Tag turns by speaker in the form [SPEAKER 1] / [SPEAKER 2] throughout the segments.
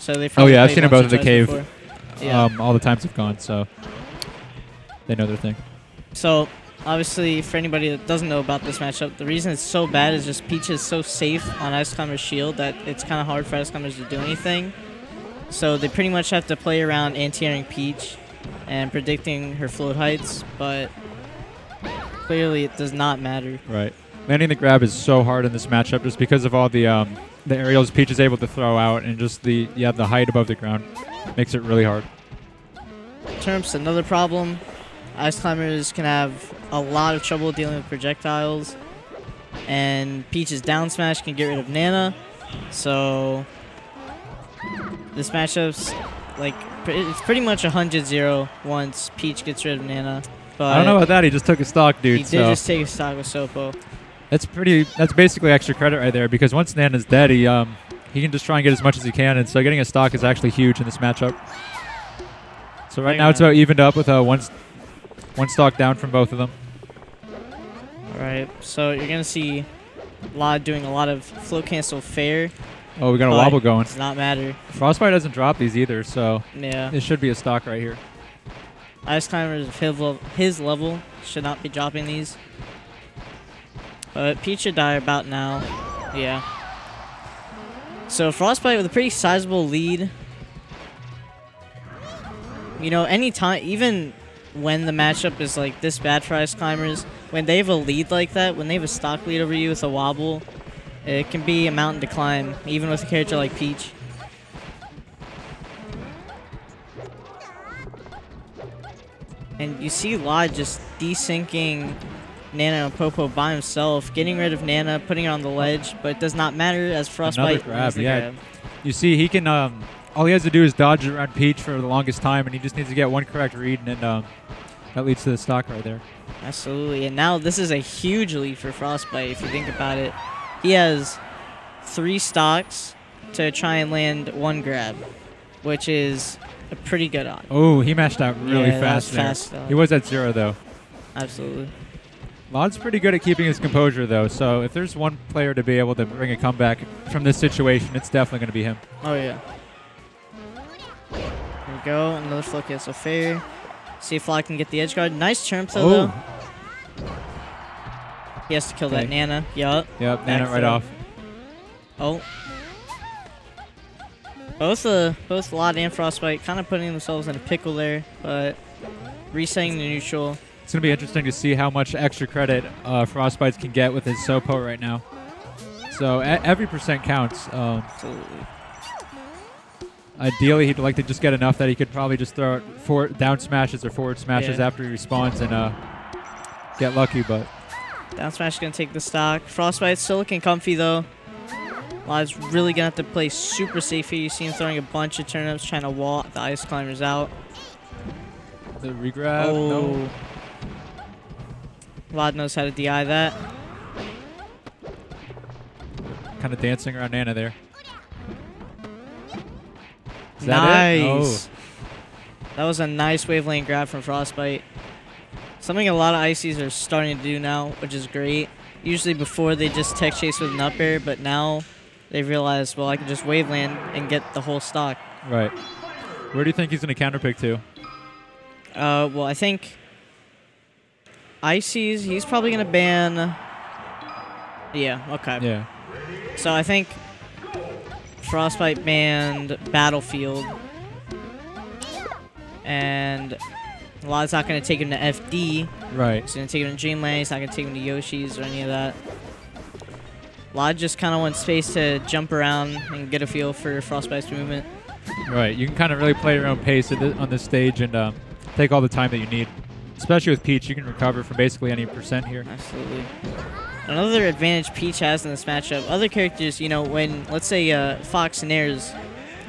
[SPEAKER 1] So they.
[SPEAKER 2] Oh yeah, I've seen them both in the cave.
[SPEAKER 1] Yeah.
[SPEAKER 2] All the times have gone, so they know their thing.
[SPEAKER 1] So obviously, for anybody that doesn't know about this matchup, the reason it's so bad is just Peach is so safe on Ice Climber's shield that it's kind of hard for Ice Climbers to do anything. So they pretty much have to play around anti-airing Peach and predicting her float heights, but clearly it does not matter.
[SPEAKER 2] Right. Landing the grab is so hard in this matchup just because of all the aerials Peach is able to throw out, and just the height above the ground makes it really hard.
[SPEAKER 1] Turnip's another problem. Ice Climbers can have a lot of trouble dealing with projectiles, and Peach's down smash can get rid of Nana, so this matchup's like it's pretty much 100-0 once Peach gets rid of Nana. But
[SPEAKER 2] I don't know about that. He just took a stock, dude.
[SPEAKER 1] He did just take a stock with Sopo.
[SPEAKER 2] That's basically extra credit right there, because once Nana's dead, he can just try and get as much as he can, and so getting a stock is actually huge in this matchup. So right now it's about evened up with one stock down from both of them.
[SPEAKER 1] All right, so you're gonna see lloD doing a lot of float cancel fair.
[SPEAKER 2] Oh, we got a wobble going.
[SPEAKER 1] Does not matter.
[SPEAKER 2] Frostbyte doesn't drop these either, so
[SPEAKER 1] yeah,
[SPEAKER 2] it should be a stock right here.
[SPEAKER 1] Ice Climbers of his level should not be dropping these. But Peach should die about now. Yeah. So Frostbyte with a pretty sizable lead. You know, anytime, even when the matchup is like this bad for Ice Climbers, when they have a lead like that, when they have a stock lead over you with a wobble, it can be a mountain to climb, even with a character like Peach. And you see lloD just desyncing Nana and Popo by himself, getting rid of Nana, putting her on the ledge, but it does not matter as Frostbyte
[SPEAKER 2] grab, grab. You see, he can, all he has to do is dodge around Peach for the longest time, and he just needs to get one correct read, and then that leads to the stock right there.
[SPEAKER 1] Absolutely, and now this is a huge lead for Frostbyte if you think about it. He has 3 stocks to try and land 1 grab, which is a pretty good odd.
[SPEAKER 2] Oh, he mashed out really fast there.
[SPEAKER 1] Fast,
[SPEAKER 2] he was at 0 though.
[SPEAKER 1] Absolutely.
[SPEAKER 2] lloD's pretty good at keeping his composure though, so if there's one player to be able to bring a comeback from this situation, it's definitely going to be him.
[SPEAKER 1] Oh yeah. Here we go, another float cancel fair. See if lloD can get the edge guard. Nice turnip though. He has to kill that Nana. Yup.
[SPEAKER 2] Yep, Nana right off.
[SPEAKER 1] Oh. Both lloD and Frostbyte kind of putting themselves in a pickle there, but resetting the neutral.
[SPEAKER 2] It's going to be interesting to see how much extra credit Frostbytes can get with his Sopo right now. So every percent counts.
[SPEAKER 1] Absolutely.
[SPEAKER 2] Ideally, he'd like to just get enough that he could probably just throw out down smashes or forward smashes after he respawns and get lucky, but...
[SPEAKER 1] Down smash is going to take the stock. Frostbyte's still looking comfy, though. lloD's really going to have to play super safe here. You see him throwing a bunch of turnips, trying to wall the Ice Climbers out.
[SPEAKER 2] The regrab? No.
[SPEAKER 1] lloD knows how to DI that.
[SPEAKER 2] Kind of dancing around Nana there. Is
[SPEAKER 1] nice.
[SPEAKER 2] That it? Oh.
[SPEAKER 1] That was a nice wave lane grab from Frostbyte. Something a lot of Icies are starting to do now, which is great. Usually before they just tech chase with an up air, but now they've realized, well, I can just wave land and get the whole stock.
[SPEAKER 2] Right. Where do you think he's going to counterpick to?
[SPEAKER 1] Well, I think Icies, he's probably going to ban... Yeah, okay.
[SPEAKER 2] Yeah.
[SPEAKER 1] So I think Frostbyte banned Battlefield. And lloD's not going to take him to FD.
[SPEAKER 2] Right.
[SPEAKER 1] He's going to take him to Dreamland. He's not going to take him to Yoshi's or any of that. lloD just kind of wants space to jump around and get a feel for Frostbyte's movement.
[SPEAKER 2] Right. You can kind of really play your own pace on this stage and take all the time that you need. Especially with Peach, you can recover from basically any percent here.
[SPEAKER 1] Absolutely. Another advantage Peach has in this matchup, other characters, you know, when, let's say, Fox snares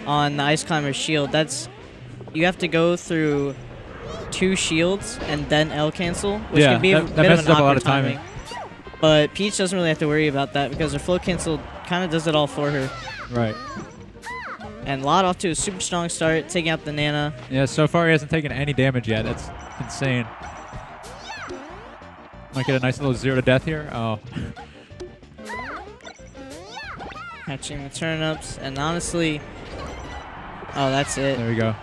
[SPEAKER 1] on the Ice Climber's shield, you have to go through 2 shields and then L cancel, which can be a bit of an awkward timing. But Peach doesn't really have to worry about that because her float cancel kind of does it all for her.
[SPEAKER 2] Right.
[SPEAKER 1] And lloD off to a super strong start, taking out the Nana.
[SPEAKER 2] Yeah, so far he hasn't taken any damage yet. That's insane. Might get a nice little 0 to death here. Oh.
[SPEAKER 1] Catching the turnips, and honestly, Oh, that's it.
[SPEAKER 2] There we go.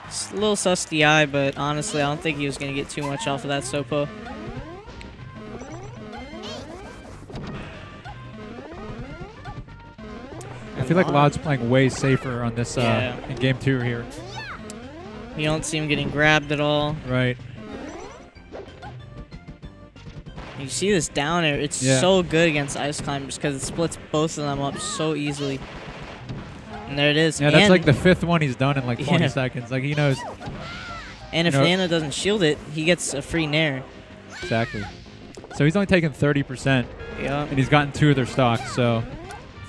[SPEAKER 1] It's a little sus the eye, but honestly, I don't think he was going to get too much off of that Sopo.
[SPEAKER 2] I feel like lloD's playing way safer on this in game 2 here.
[SPEAKER 1] You don't see him getting grabbed at all.
[SPEAKER 2] Right.
[SPEAKER 1] You see this down air, it's so good against ice climbers because it splits both of them up so easily. And there it is.
[SPEAKER 2] Yeah, that's like the 5th one he's done in like 20 seconds. Like he knows.
[SPEAKER 1] And if Nana doesn't shield it, he gets a free nair.
[SPEAKER 2] Exactly. So he's only taken 30%.
[SPEAKER 1] Yeah.
[SPEAKER 2] And he's gotten 2 of their stocks. So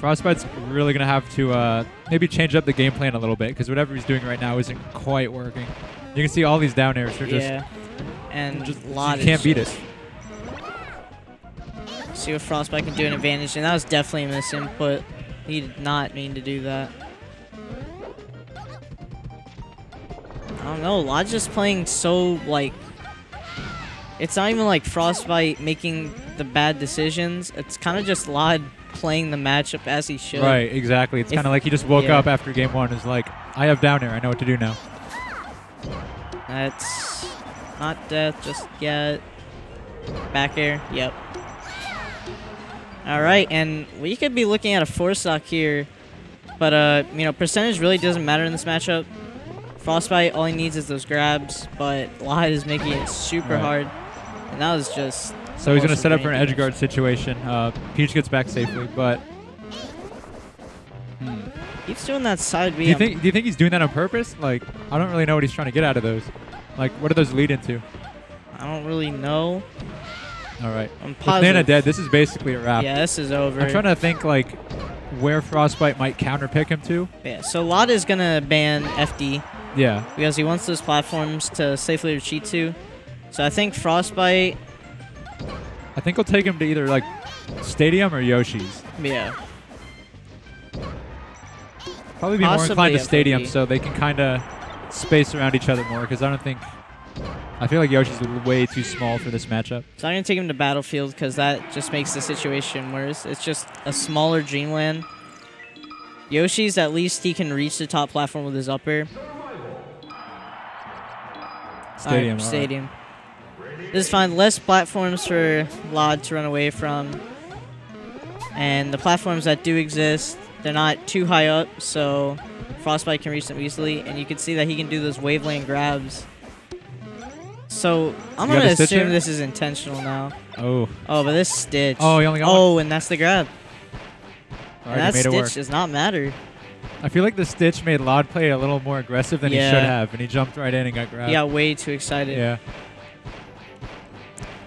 [SPEAKER 2] Frostbyte's really going to have to maybe change up the game plan a little bit because whatever he's doing right now isn't quite working. You can see all these down airs. They're just,
[SPEAKER 1] and
[SPEAKER 2] just
[SPEAKER 1] lloD
[SPEAKER 2] you can't beat it.
[SPEAKER 1] See what Frostbyte can do an advantage, and that was definitely a misinput. He did not mean to do that. I don't know, lloD's just playing so, like, it's not even like Frostbyte making the bad decisions. It's kind of just lloD playing the matchup as he should.
[SPEAKER 2] Right, exactly. It's kind of like he just woke up after game 1 and is like, I have down air, I know what to do now.
[SPEAKER 1] That's not death just yet. Back air, yep. All right, and we could be looking at a 4-stock here, but you know, percentage really doesn't matter in this matchup. Frostbyte, all he needs is those grabs, but lloD is making it super hard, and that was just.
[SPEAKER 2] So he's going to set up for an edge guard situation. Peach gets back safely, but
[SPEAKER 1] keeps doing that side B.
[SPEAKER 2] Do you think he's doing that on purpose? Like, I don't really know what he's trying to get out of those. Like, what do those lead into?
[SPEAKER 1] I don't really know.
[SPEAKER 2] All right.
[SPEAKER 1] I'm
[SPEAKER 2] With
[SPEAKER 1] positive.
[SPEAKER 2] Nana dead, this is basically a wrap.
[SPEAKER 1] Yeah, this is over.
[SPEAKER 2] I'm trying to think, like, where Frostbyte might counterpick him to.
[SPEAKER 1] Yeah, so lloD is going to ban FD.
[SPEAKER 2] Yeah.
[SPEAKER 1] Because he wants those platforms to safely retreat to. So I think Frostbyte.
[SPEAKER 2] I think he'll take him to either, like, Stadium or Yoshi's.
[SPEAKER 1] Yeah.
[SPEAKER 2] Probably be more inclined to
[SPEAKER 1] FOD.
[SPEAKER 2] Stadium so they can kind of space around each other more because I don't think. I feel like Yoshi's way too small for this matchup.
[SPEAKER 1] So I'm going to take him to Battlefield because that just makes the situation worse. It's just a smaller Dreamland. Yoshi's, at least he can reach the top platform with his up air.
[SPEAKER 2] Stadium.
[SPEAKER 1] Right, Stadium. This is fine. Less platforms for lloD to run away from. And the platforms that do exist, they're not too high up, so Frostbyte can reach them easily. And you can see that he can do those waveland grabs. So I'm going to assume this is intentional now.
[SPEAKER 2] Oh.
[SPEAKER 1] Oh, but this stitch.
[SPEAKER 2] Oh, he only got one?
[SPEAKER 1] And that's the grab.
[SPEAKER 2] All
[SPEAKER 1] And
[SPEAKER 2] right,
[SPEAKER 1] that
[SPEAKER 2] he made it work.
[SPEAKER 1] stitch does not matter.
[SPEAKER 2] I feel like the stitch made lloD play a little more aggressive than he should have, and he jumped right in and got grabbed.
[SPEAKER 1] He got way too excited.
[SPEAKER 2] Yeah.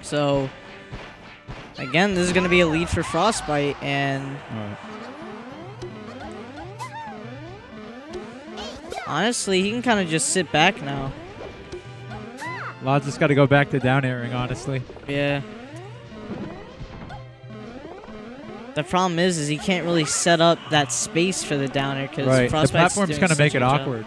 [SPEAKER 1] So, again, this is going to be a lead for Frostbyte, and honestly, he can kind of just sit back now.
[SPEAKER 2] lloD's just got to go back to down airing, honestly.
[SPEAKER 1] Yeah. The problem is he can't really set up that space for the down air because
[SPEAKER 2] the platform's going to make it awkward.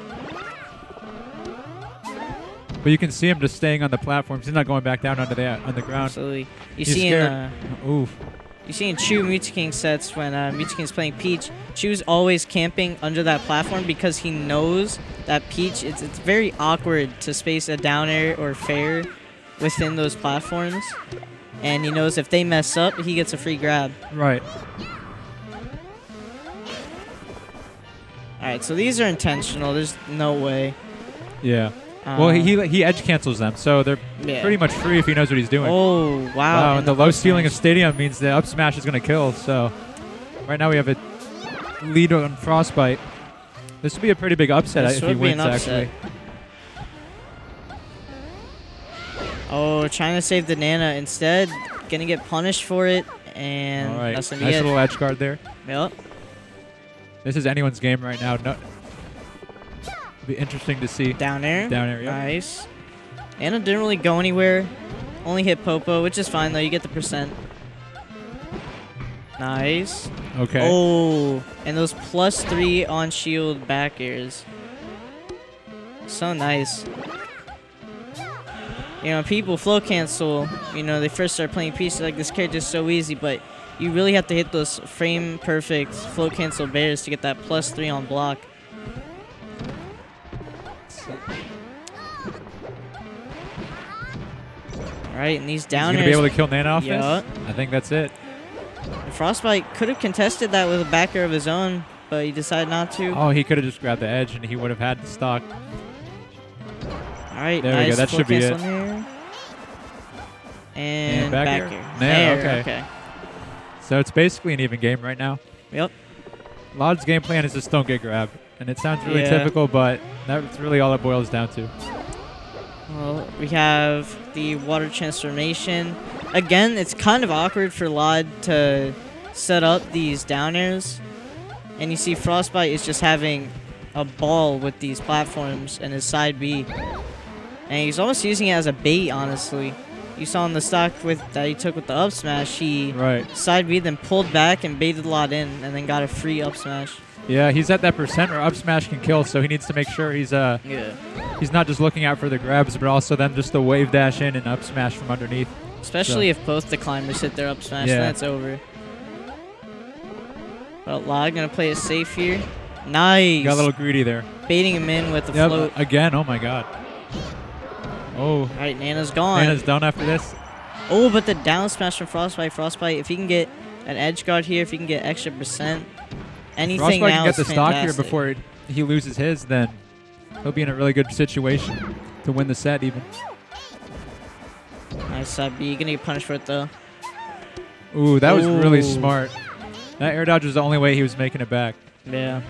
[SPEAKER 2] But you can see him just staying on the platforms. He's not going back down on the ground.
[SPEAKER 1] Absolutely.
[SPEAKER 2] He's scared.
[SPEAKER 1] You see in Chu bootyking sets when bootyking's playing Peach, Chu's always camping under that platform because he knows that Peach, it's very awkward to space a down air or fair within those platforms. And he knows if they mess up, he gets a free grab.
[SPEAKER 2] Right.
[SPEAKER 1] All right, so these are intentional. There's no way.
[SPEAKER 2] Yeah. Well, he edge cancels them, so they're pretty much free if he knows what he's doing.
[SPEAKER 1] Oh, wow.
[SPEAKER 2] Wow, and the low ceiling of Stadium means the up smash is going to kill. So right now we have a lead on Frostbyte. This would be a pretty big upset if he wins, actually.
[SPEAKER 1] Oh, trying to save the Nana. Instead, going to get punished for it, and
[SPEAKER 2] all right.
[SPEAKER 1] that's going to be
[SPEAKER 2] nice little edge guard there.
[SPEAKER 1] Yep.
[SPEAKER 2] This is anyone's game right now. No, it'll be interesting to see.
[SPEAKER 1] Down air.
[SPEAKER 2] Down air, yeah.
[SPEAKER 1] Nice. Nana didn't really go anywhere. Only hit Popo, which is fine, though. You get the percent. Nice.
[SPEAKER 2] Okay.
[SPEAKER 1] Oh, and those +3 on shield back airs. So nice. You know, people flow cancel, you know, they first start playing Peach, like, this character's so easy, but you really have to hit those frame perfect flow cancel bears to get that +3 on block. All right, and these downers.
[SPEAKER 2] He's going to be able to kill Nana off
[SPEAKER 1] Yup.
[SPEAKER 2] this? I think that's it.
[SPEAKER 1] And Frostbyte could have contested that with a backer of his own, but he decided not to.
[SPEAKER 2] Oh, he could have just grabbed the edge and he would have had the stock.
[SPEAKER 1] All right,
[SPEAKER 2] there
[SPEAKER 1] nice
[SPEAKER 2] we go. That should be it.
[SPEAKER 1] There. And back here.
[SPEAKER 2] There, okay. So it's basically an even game right now.
[SPEAKER 1] Yep.
[SPEAKER 2] lloD's game plan is just don't get grabbed. And it sounds really typical, but that's really all it boils down to.
[SPEAKER 1] Well, we have the water transformation. Again, it's kind of awkward for lloD to set up these down airs. And you see Frostbyte is just having a ball with these platforms and his side B. And he's almost using it as a bait, honestly. You saw in the stock that he took with the up smash, he side B, then pulled back and baited lloD in, and then got a free up smash.
[SPEAKER 2] Yeah, he's at that percent where up smash can kill, so he needs to make sure he's he's not just looking out for the grabs, but also then just the wave dash in and up smash from underneath.
[SPEAKER 1] Especially if both the climbers hit their up smash, then it's over. But lloD gonna play it safe here. Nice.
[SPEAKER 2] Got a little greedy there.
[SPEAKER 1] Baiting him in with the float.
[SPEAKER 2] Again, oh my god. Oh.
[SPEAKER 1] All right, Nana's gone.
[SPEAKER 2] Nana's done after this.
[SPEAKER 1] Oh, but the down smash from Frostbyte. Frostbyte, if he can get an edge guard here, if he can get extra percent, anything
[SPEAKER 2] Frostbyte
[SPEAKER 1] now
[SPEAKER 2] can get the
[SPEAKER 1] is
[SPEAKER 2] stock here
[SPEAKER 1] fantastic.
[SPEAKER 2] before he loses his, then he'll be in a really good situation to win the set even.
[SPEAKER 1] Nice side B. You're going to get punished for it, though.
[SPEAKER 2] Ooh, that was really smart. That air dodge was the only way he was making it back.
[SPEAKER 1] Yeah.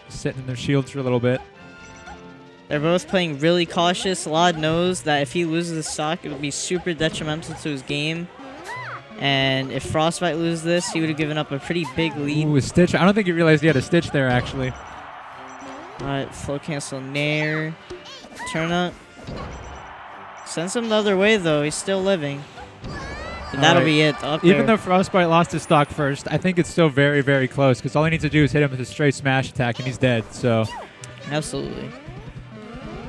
[SPEAKER 2] Sitting in their shields for a little bit.
[SPEAKER 1] They're both playing really cautious. lloD knows that if he loses the stock, it would be super detrimental to his game. And if Frostbyte loses this, he would have given up a pretty big lead.
[SPEAKER 2] Ooh, a stitch. I don't think he realized he had a stitch there, actually.
[SPEAKER 1] All right, flow cancel nair. Turn up. Sends him the other way, though. He's still living. But that'll be it.
[SPEAKER 2] Even though Frostbyte lost his stock first, I think it's still very, very close because all he needs to do is hit him with a straight smash attack and he's dead. So,
[SPEAKER 1] absolutely.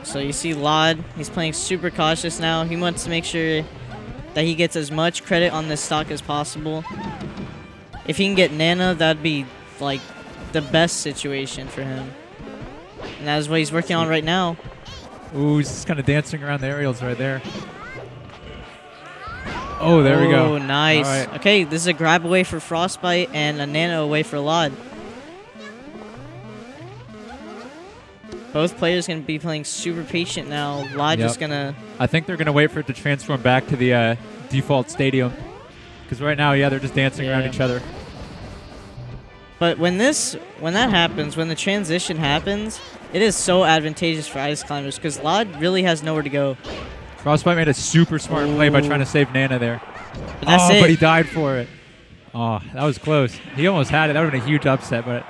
[SPEAKER 1] So you see lloD, he's playing super cautious now. He wants to make sure that he gets as much credit on this stock as possible. If he can get Nana, that'd be like the best situation for him. And that's what he's working on right now.
[SPEAKER 2] Ooh, he's just kind of dancing around the aerials right there. Oh, there we go.
[SPEAKER 1] Oh, nice.
[SPEAKER 2] Right.
[SPEAKER 1] Okay, this is a grab away for Frostbyte and a Nana away for lloD. Both players going to be playing super patient now. lloD just going to...
[SPEAKER 2] I think they're going to wait for it to transform back to the default stadium. Because right now, they're just dancing around each other.
[SPEAKER 1] But when that happens, when the transition happens, it is so advantageous for ice climbers because lloD really has nowhere to go.
[SPEAKER 2] Frostbyte made a super smart play by trying to save Nana there.
[SPEAKER 1] But that's it.
[SPEAKER 2] But he died for it. Oh, that was close. He almost had it. That would have been a huge upset, but